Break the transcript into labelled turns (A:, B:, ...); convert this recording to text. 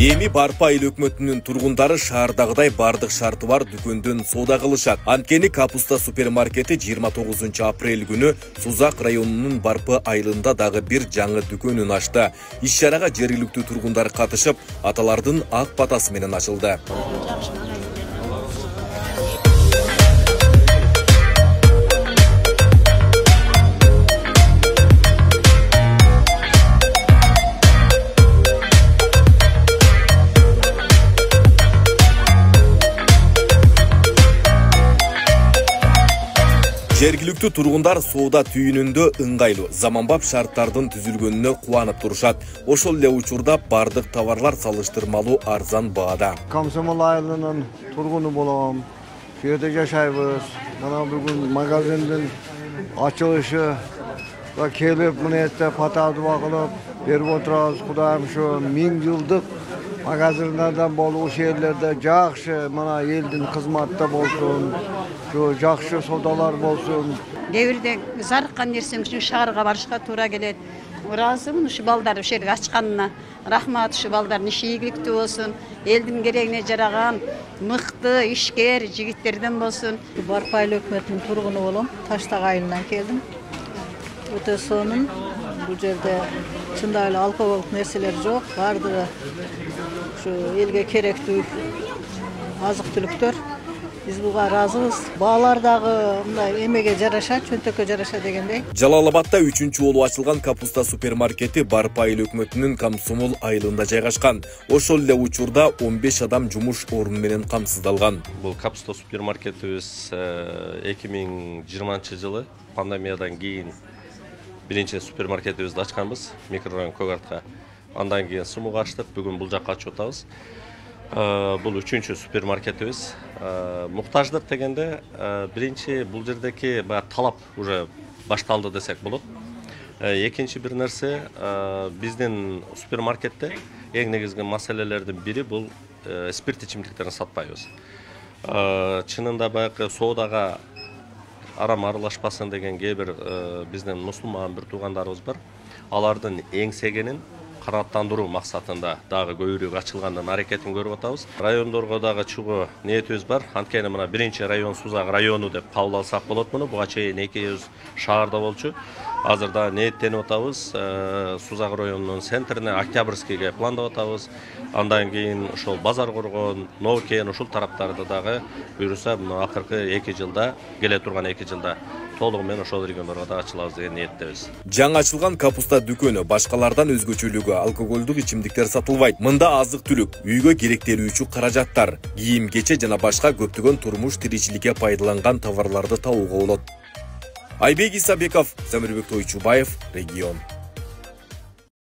A: Эми Барпы айыл өкмөтүнүн тургундары шаардагыдай бардык шарты бар дүкөндөн соода кылышат. Анткени Капуста супермаркети 29 апрель күнү Сузак районунун Барпы айылында дагы бир жаңы дүкөнүн ачты. Иш-чарага жергиликтүү тургундар катышып, аталардын ак батасы менен ачылды. Жергиликтүү тургундар соода түйүнүндө ыңгайлуу, заманбап шарттардын түзүлгөнүнө кубанып турушат. Ошол эле учурда бардык товарлар салыштырмалуу арзан баада.
B: Комсомол айылынын тургуну болом. Бу жерде жашайбыз. Мына бүгүн магазиндин ачылышы да келип, мына жерде патадыба кылып берип отурабыз. Кудайым ушу 1000 жылдык магазиндардан болуп, ошол жерлерде жакшы, мына элдин кызматта болсун. Жакшы содалар болсун.
C: Кээ зарыккан нерсем үчүн шаарга барышка туура келет. Ыраазымын ушу балдар ошол жерге ачканына. Рахмат, ушу балдардын иши ийгиликтүү болсун. Элдин керегине жараган мыкты, ишкер жигиттерден болсун.
D: Барпы айыл өкмөтүнүн тургуну болом. Таштак айылынан келдим. Өтө сонун. Бул жерде чындап эле алкоголдук нерселер жок. Бардыгы ушу элге керектүү азык-түлүктөр. Биз буга ыраазыбыз. Баалар дагы мындай эмеге жараша, чөнтөккө жараша дегендей.
A: Жалал-Абадта 3-чү болуп ачылган Капуста супермаркети Барпы айыл өкмөтүнүн Комсомол айылында жайгашкан. Ошол эле учурда 15 адам жумуш орну менен камсыздалган.
E: Бул Капуста супермаркетибиз 2020 жылы пандемиядан кийин биринчи супермаркетибизди ачканбыз, микрорайон Көгартка. Андан кийин Сумуга ачтык, бүгүн бул жакка ачып атабыз. Бул 3-чү супермаркетибиз. Муктаждык дегенде биринчи бул жердеки талап уже башталды десек болот. Экинчи бир нерсе, биздин супермаркетте эң негизги маселелердин бири бул спирт ичимдиктерин сатпайбыз. Чынында баягы соодага арам аралашпасын деген кээ бир биздин мусулман бир туугандарыбыз бар. Алардын эңсегенин канааттандыруу максатында дагы көбүрөөк ачылгандын аракетин көрүп атабыз. Райондорго дагы чыгуу ниетибиз бар. Анткени мына биринчи район Сузак району деп кабыл алсак болот муну. Буга чейин экөөбүз шаарда болчу. Азырда ниеттенип атабыз. Сузак районунун центрине Октябрьскийге пландап атабыз. Андан кийин ошол Базар Коргон, Новокен ушул тараптарды дагы буюрса акыркы 2 жылда, келе турган 2 жылда толугу менен ошол региондорго да ачылабыз деген ниеттебиз.
A: Жаңы ачылган Капуста дүкөнү башкалардан өзгөчөлүгү алкоголдук ичимдиктер сатылбайт. Мында азык-түлүк, үйгө керектелүүчү каражаттар, кийим-кече жана башка көптөгөн турмуш тиричиликке пайдаланган товарларды табууга болот. Айбек Исабеков, Замирбек Тойчубаев, Регион.